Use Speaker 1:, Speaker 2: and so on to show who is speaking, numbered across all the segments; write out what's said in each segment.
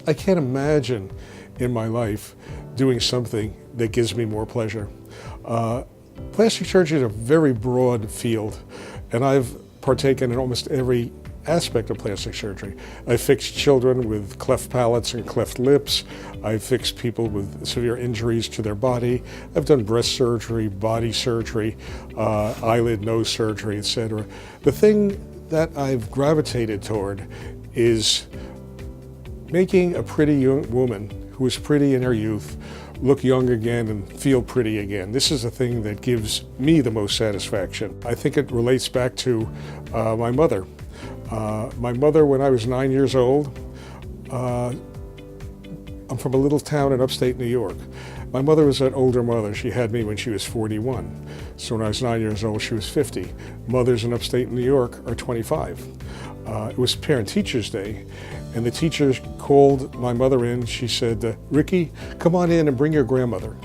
Speaker 1: I can't imagine in my life doing something that gives me more pleasure. Plastic surgery is a very broad field, and I've partaken in almost every aspect of plastic surgery. I've fixed children with cleft palates and cleft lips. I've fixed people with severe injuries to their body. I've done breast surgery, body surgery, eyelid, nose surgery, etc. The thing that I've gravitated toward is making a pretty young woman who was pretty in her youth look young again and feel pretty again. This is the thing that gives me the most satisfaction. I think it relates back to my mother. My mother, when I was 9 years old, I'm from a little town in upstate New York. My mother was an older mother. She had me when she was 41. So when I was 9 years old, she was 50. Mothers in upstate New York are 25. It was Parent-Teachers Day, and the teacher called my mother in. She said, "Ricky, come on in and bring your grandmother."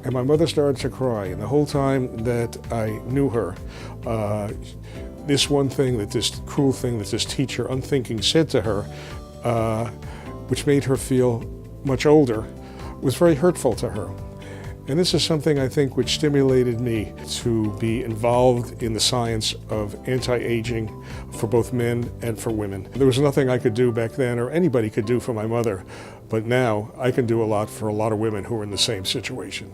Speaker 1: And my mother started to cry, and the whole time that I knew her, this one thing that this cruel thing that this teacher, unthinking, said to her, which made her feel much older, was very hurtful to her. And this is something I think which stimulated me to be involved in the science of anti-aging for both men and for women. There was nothing I could do back then, or anybody could do for my mother, but now I can do a lot for a lot of women who are in the same situation.